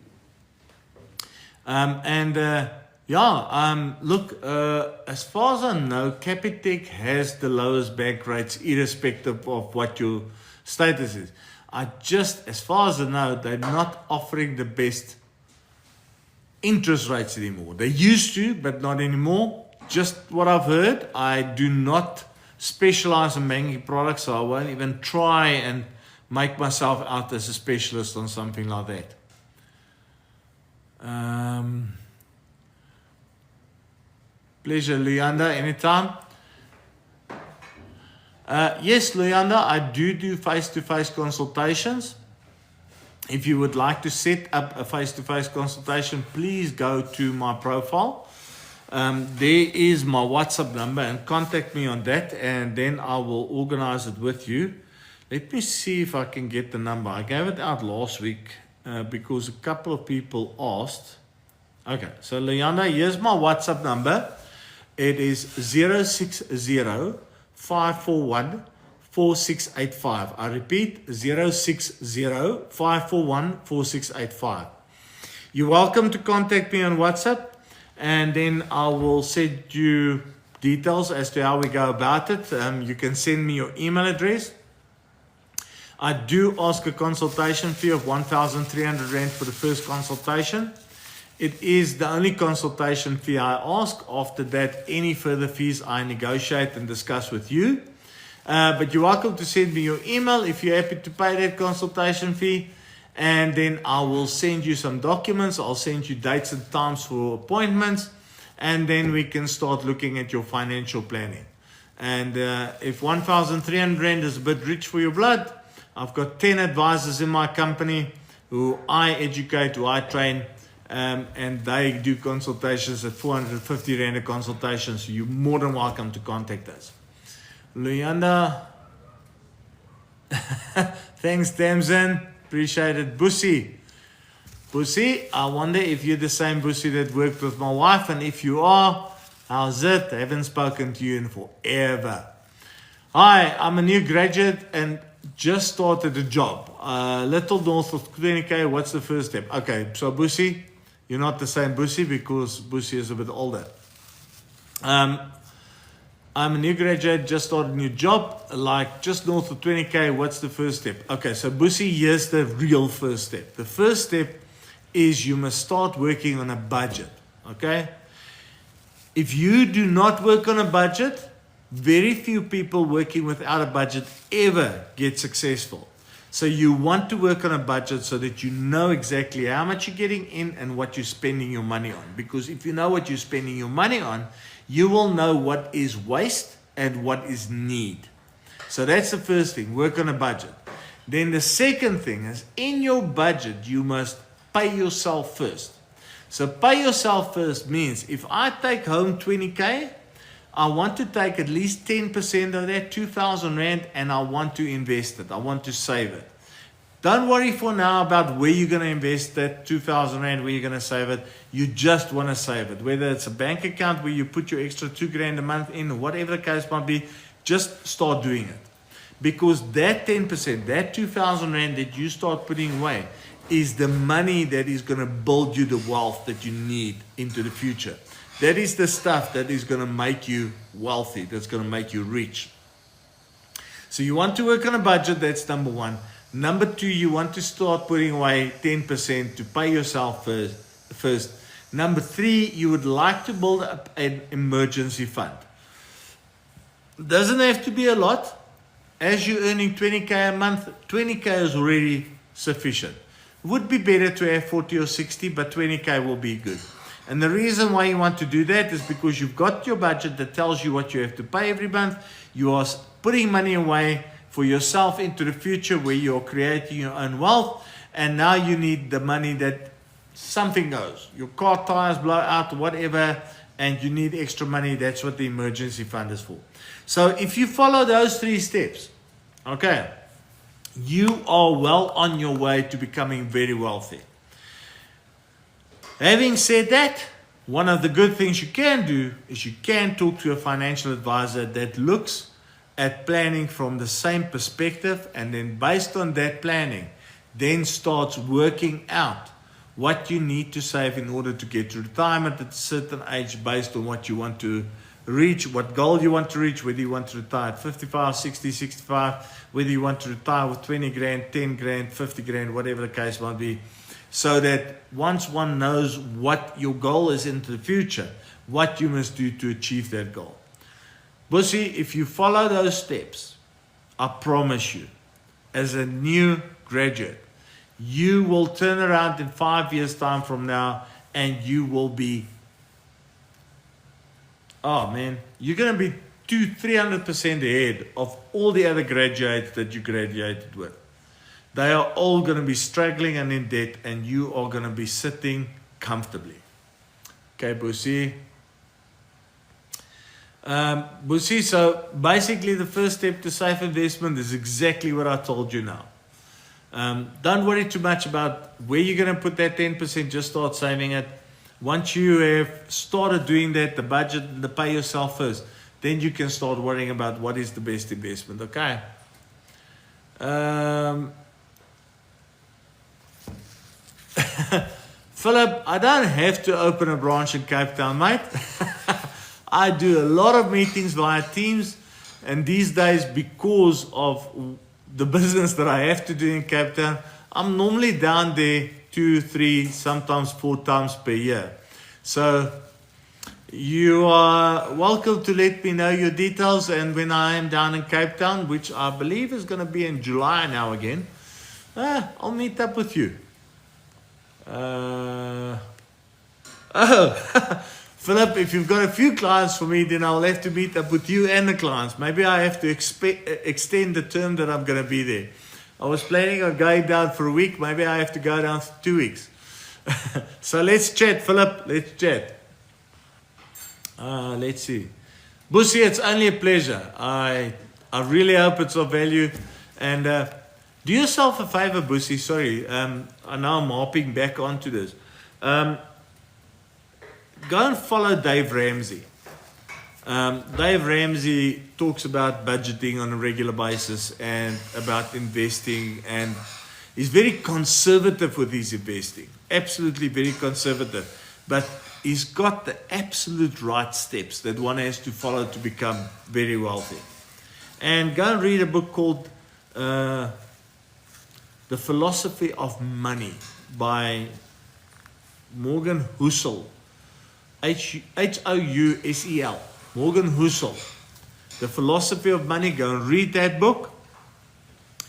Look, as far as I know, Capitec has the lowest bank rates irrespective of what your status is. As far as I know, they're not offering the best interest rates anymore. They used to, but not anymore. Just what I've heard. I do not specialize in banking products, so I won't even try and make myself out as a specialist on something like that. Pleasure, Leander, anytime. Yes, Leander, I do face-to-face consultations. If you would like to set up a face-to-face consultation, please go to my profile. There is my WhatsApp number and contact me on that, and then I will organize it with you. Let me see if I can get the number. I gave it out last week because a couple of people asked. Okay, so Leander, here's my WhatsApp number. It is 060-541-4685. I repeat, 060-541-4685. You're welcome to contact me on WhatsApp, and then I will send you details as to how we go about it. You can send me your email address. I do ask a consultation fee of 1,300 Rand for the first consultation. It is the only consultation fee I ask. After that, any further fees I negotiate and discuss with you. But you're welcome to send me your email if you're happy to pay that consultation fee. And then I will send you some documents. I'll send you dates and times for appointments. And then we can start looking at your financial planning. And if 1,300 Rand is a bit rich for your blood, I've got 10 advisors in my company who I educate, who I train. And they do consultations at 450 Rand a consultation, so you're more than welcome to contact us. Leander, thanks Tamsin, appreciate it. Bussy, I wonder if you're the same Bussy that worked with my wife, and if you are, How's it? I haven't spoken to you in forever. Hi, I'm a new graduate and just started a job. Little north of 20K, what's the first step? Okay, so Busi, you're not the same Busi because Busi is a bit older. I'm a new graduate, just started a new job, like just north of 20K, what's the first step? Okay, so Busi, here's the real first step. The first step is you must start working on a budget, okay? If you do not work on a budget, very few people working without a budget ever get successful. So you want to work on a budget so that you know exactly how much you're getting in and what you're spending your money on. Because if you know what you're spending your money on, you will know what is waste and what is need. So that's the first thing, work on a budget. Then the second thing is, in your budget, you must pay yourself first. So pay yourself first means if I take home 20K, I want to take at least 10% of that, 2,000 Rand, and I want to invest it. I want to save it. Don't worry for now about where you're going to invest that 2,000 Rand, where you're going to save it. You just want to save it. Whether it's a bank account where you put your extra 2 grand a month in, or whatever the case might be, just start doing it. Because that 10%, that 2,000 Rand that you start putting away is the money that is going to build you the wealth that you need into the future. That is the stuff that is going to make you wealthy, that's going to make you rich. So you want to work on a budget, that's number one. Number two, you want to start putting away 10% to pay yourself first. Number three, you would like to build up an emergency fund. Doesn't have to be a lot. As you're earning 20K a month, 20K is already sufficient. Would be better to have 40 or 60, but 20K will be good. And the reason why you want to do that is because you've got your budget that tells you what you have to pay every month. You are putting money away for yourself into the future where you're creating your own wealth. And now you need the money that something goes. Your car tires blow out or whatever, and you need extra money. That's what the emergency fund is for. So if you follow those 3 steps, okay, you are well on your way to becoming very wealthy. Having said that, one of the good things you can do is you can talk to a financial advisor that looks at planning from the same perspective, and then based on that planning, then starts working out what you need to save in order to get to retirement at a certain age based on what you want to reach, what goal you want to reach, whether you want to retire at 55, 60, 65, whether you want to retire with 20 grand, 10 grand, 50 grand, whatever the case might be. So that once one knows what your goal is into the future, what you must do to achieve that goal. Busi, if you follow those steps, I promise you, as a new graduate, you will turn around in 5 years' time from now and you will be, oh man, you're going to be 200-300% ahead of all the other graduates that you graduated with. They are all going to be struggling and in debt, and you are going to be sitting comfortably. Okay, Busi. Busi, so basically the first step to safe investment is exactly what I told you now. Don't worry too much about where you're going to put that 10%, just start saving it. Once you have started doing that, the budget, the pay yourself first, then you can start worrying about what is the best investment, okay? Philip, I don't have to open a branch in Cape Town, mate. I do a lot of meetings via Teams, and these days, because of the business that I have to do in Cape Town, I'm normally down there 2, 3, sometimes 4 times per year. So you are welcome to let me know your details, and when I am down in Cape Town, which I believe is going to be in July now again, I'll meet up with you. Philip, if you've got a few clients for me, then I'll have to meet up with you and the clients. Maybe I have to extend the term that I'm going to be there. I was planning on going down for a week. Maybe I have to go down for 2 weeks. So let's chat, Philip. Let's chat. Let's see. Busi, it's only a pleasure. I really hope it's of value. And do yourself a favor, Busi. Sorry, I know I'm hopping back onto this. Go and follow Dave Ramsey. Dave Ramsey talks about budgeting on a regular basis and about investing, and he's very conservative with his investing, absolutely very conservative, but he's got the absolute right steps that one has to follow to become very wealthy. And go and read a book called The Philosophy of Money by Morgan Housel, Housel, Morgan Housel. The Philosophy of Money. Go and read that book.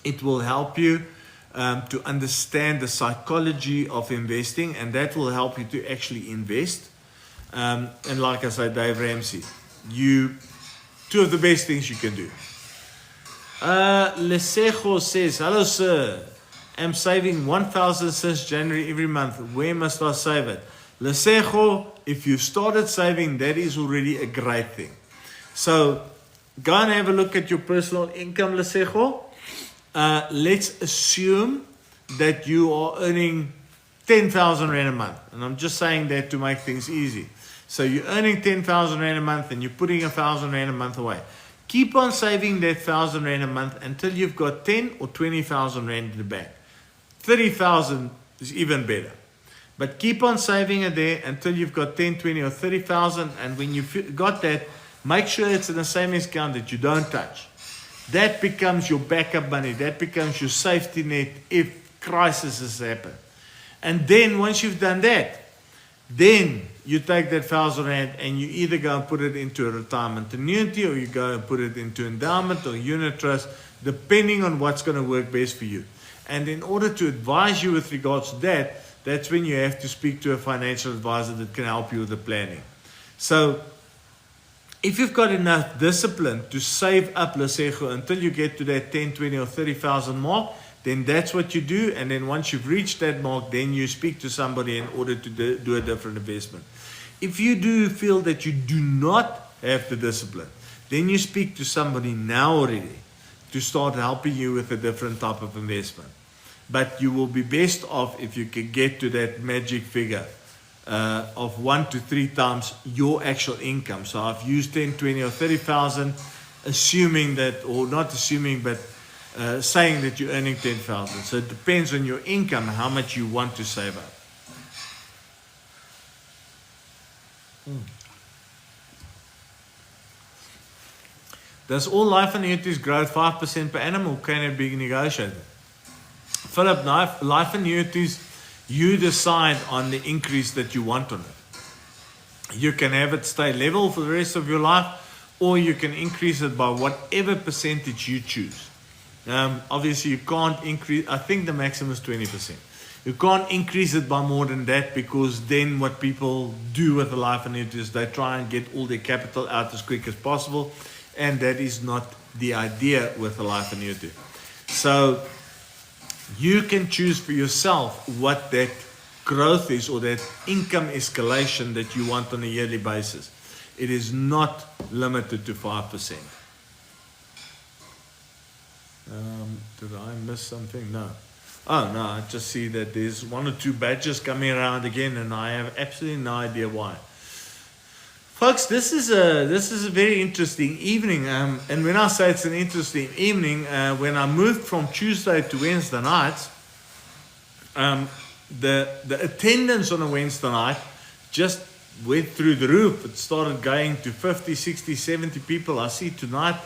It will help you to understand the psychology of investing, and that will help you to actually invest. And like I said, Dave Ramsey, two of the best things you can do. Lesejo says, hello sir, I'm saving 1,000 since January every month. Where must I save it? Lesejo, if you started saving, that is already a great thing. So go and have a look at your personal income, Lesejo. Let's assume that you are earning 10,000 Rand a month. And I'm just saying that to make things easy. So you're earning 10,000 Rand a month and you're putting 1,000 Rand a month away. Keep on saving that 1,000 Rand a month until you've got 10 or 20,000 Rand in the bank. 30,000 is even better. But keep on saving it there until you've got 10, 20 or 30,000. And when you've got that, make sure it's in the savings account that you don't touch. That becomes your backup money. That becomes your safety net if crises happen. And then once you've done that, then you take that 1,000 Rand and you either go and put it into a retirement annuity, or you go and put it into endowment or unit trust, depending on what's going to work best for you. And in order to advise you with regards to that, that's when you have to speak to a financial advisor that can help you with the planning. So if you've got enough discipline to save up, Lesejo, until you get to that 10, 20 or 30,000 mark, then that's what you do. And then once you've reached that mark, then you speak to somebody in order to do a different investment. If you do feel that you do not have the discipline, then you speak to somebody now already to start helping you with a different type of investment. But you will be best off if you can get to that magic figure of 1 to 3 times your actual income. So I've used 10, 20 or 30,000, assuming that, or not assuming, but saying that you're earning 10,000. So it depends on your income, how much you want to save up. Does all life annuities grow at 5% per annum, or can it be negotiated? Philip, life annuities, you decide on the increase that you want on it. You can have it stay level for the rest of your life, or you can increase it by whatever percentage you choose. Obviously, you can't increase, I think the maximum is 20%. You can't increase it by more than that, because then what people do with the life annuity is they try and get all their capital out as quick as possible, and that is not the idea with a life annuity. So you can choose for yourself what that growth is, or that income escalation that you want on a yearly basis. It is not limited to 5%. Did I miss something? No. Oh no, I just see that there's 1 or 2 badges coming around again, and I have absolutely no idea why. Folks, this is a very interesting evening, and when I say it's an interesting evening, when I moved from Tuesday to Wednesday nights, the attendance on a Wednesday night just went through the roof. It started going to 50, 60, 70 people. I see tonight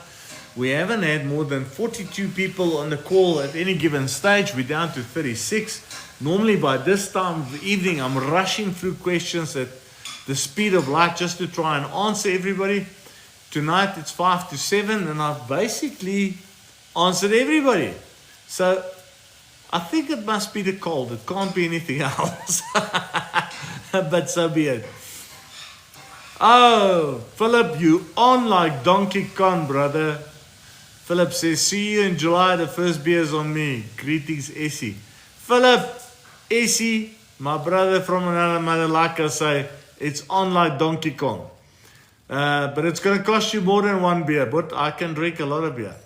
we haven't had more than 42 people on the call at any given stage. We're down to 36. Normally by this time of the evening, I'm rushing through questions at the speed of light just to try and answer everybody. Tonight it's 5 to 7, and I've basically answered everybody. So I think it must be the cold. It can't be anything else. But so be it. Oh, Philip, you on like Donkey Kong, brother. Philip says, see you in July. The first beer's on me. Greetings, Essie. Philip, Essie, my brother from another mother, like I say, it's on like Donkey Kong. But it's going to cost you more than 1 beer. But I can drink a lot of beer.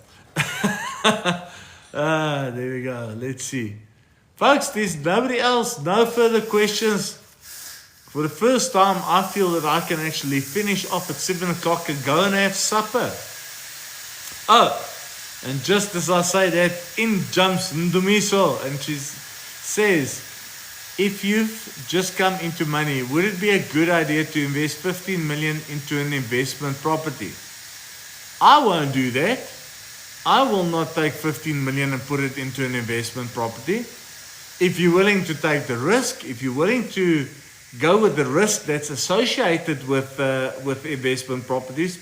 There we go. Let's see. Folks, there's nobody else. No further questions For the first time, I feel that I can actually finish off at 7 o'clock and go and have supper. Oh, and just as I say that, in jumps Ndumiso, and she says, if you've just come into money, would it be a good idea to invest 15 million into an investment property? I won't do that. I will not take 15 million and put it into an investment property. If you're willing to take the risk, if you're willing to go with the risk that's associated with investment properties,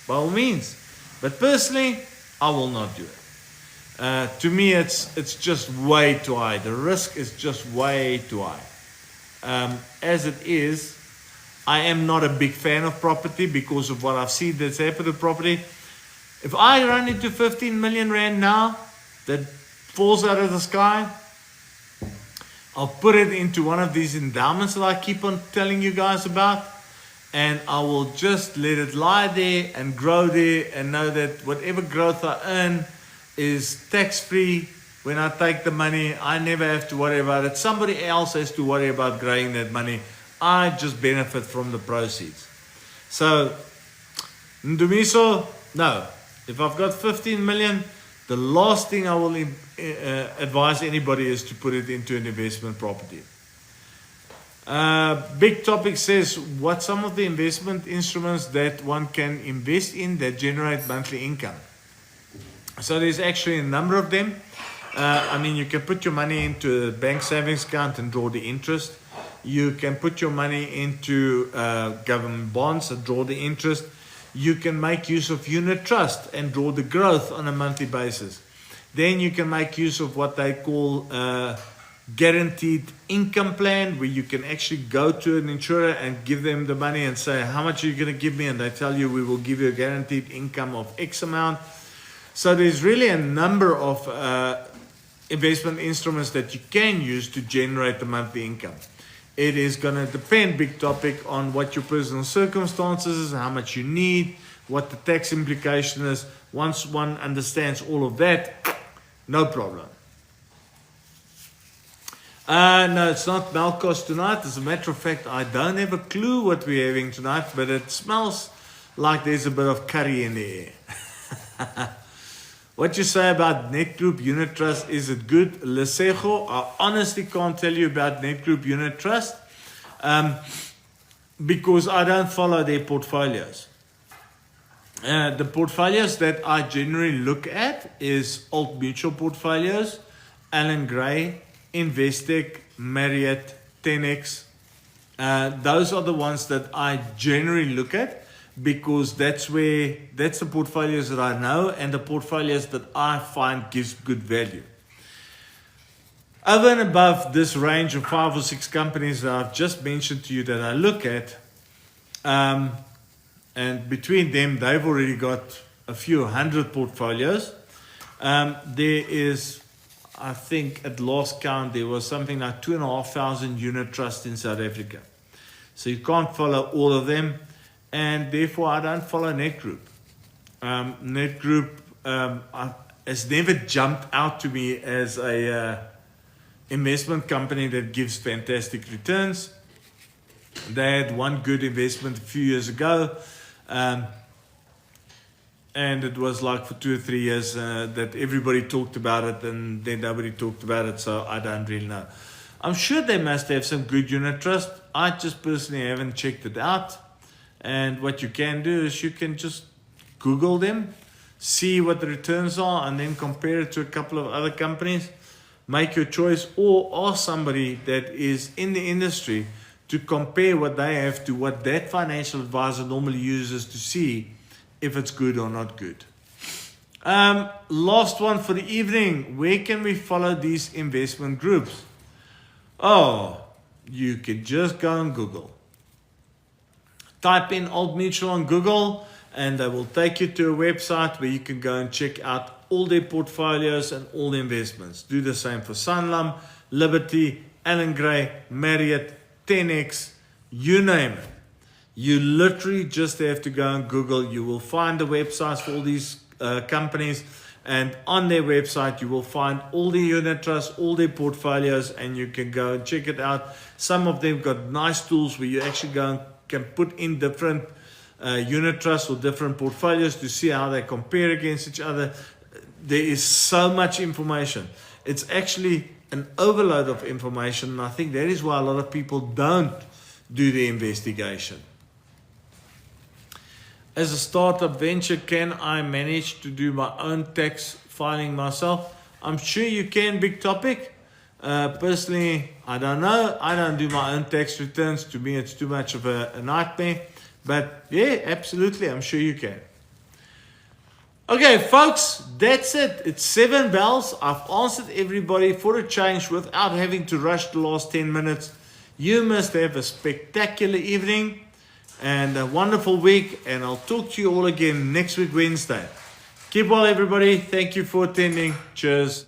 by all means. But personally, I will not do it. To me, it's just way too high. The risk is just way too high. As it is, I am not a big fan of property because of what I've seen that's happened to property. If I run into 15 million rand now that falls out of the sky, I'll put it into one of these endowments that I keep on telling you guys about, and I will just let it lie there and grow there and know that whatever growth I earn is tax-free. When I take the money, I never have to worry about it. Somebody else has to worry about growing that money. I just benefit from the proceeds. So, Ndumiso, no. If I've got 15 million, the last thing I will advise anybody is to put it into an investment property. Big Topic says, what some of the investment instruments that one can invest in that generate monthly income? So there's actually a number of them. I mean, you can put your money into a bank savings account and draw the interest. You can put your money into government bonds and draw the interest. You can make use of unit trust and draw the growth on a monthly basis. Then you can make use of what they call guaranteed income plan, where you can actually go to an insurer and give them the money and say, how much are you going to give me? And they tell you, we will give you a guaranteed income of X amount. So there's really a number of investment instruments that you can use to generate the monthly income. It is going to depend, Big Topic, on what your personal circumstances is, how much you need, what the tax implication is. Once one understands all of that, no problem. No, it's not Melkos tonight. As a matter of fact, I don't have a clue what we're having tonight, but it smells like there's a bit of curry in the air. What you say about Net Group Unit Trust, is it good? Lesego, I honestly can't tell you about Net Group Unit Trust because I don't follow their portfolios. The portfolios that I generally look at is Old Mutual portfolios, Allan Gray, Investec, Marriott, 10X. Those are the ones that I generally look at, because that's the portfolios that I know and the portfolios that I find gives good value. Over and above this range of 5 or 6 companies that I've just mentioned to you that I look at, and between them, they've already got a few hundred portfolios. There is, I think at last count, there was something like 2,500 unit trusts in South Africa. So you can't follow all of them. And therefore, I don't follow Net Group. Net Group has never jumped out to me as a investment company that gives fantastic returns. They had one good investment a few years ago, and it was like for 2 or 3 years that everybody talked about it, and then nobody talked about it, so I don't really know. I'm sure they must have some good unit trust. I just personally haven't checked it out. And what you can do is you can just Google them, see what the returns are, and then compare it to a couple of other companies. Make your choice, or ask somebody that is in the industry to compare what they have to what that financial advisor normally uses to see if it's good or not good. Last one for the evening. Where can we follow these investment groups? Oh, you can just go on Google. Type in Old Mutual on Google, and they will take you to a website where you can go and check out all their portfolios and all the investments. Do the same for Sanlam, Liberty, Allan Gray, Marriott, 10X, you name it. You literally just have to go on Google. You will find the websites for all these companies, And on their website, you will find all the unit trusts, all their portfolios, and you can go and check it out. Some of them got nice tools where you actually go and can put in different unit trusts or different portfolios to see how they compare against each other. There is so much information. It's actually an overload of information, and I think that is why a lot of people don't do the investigation. As a startup venture, can I manage to do my own tax filing myself? I'm sure you can, Big Topic. Personally, I don't know. I don't do my own tax returns. To me, it's too much of a nightmare. But yeah, absolutely, I'm sure you can. Okay, folks, that's it. It's 7 bells. I've answered everybody for a change without having to rush the last 10 minutes. You must have a spectacular evening and a wonderful week, and I'll talk to you all again next week, Wednesday. Keep well, everybody. Thank you for attending. Cheers.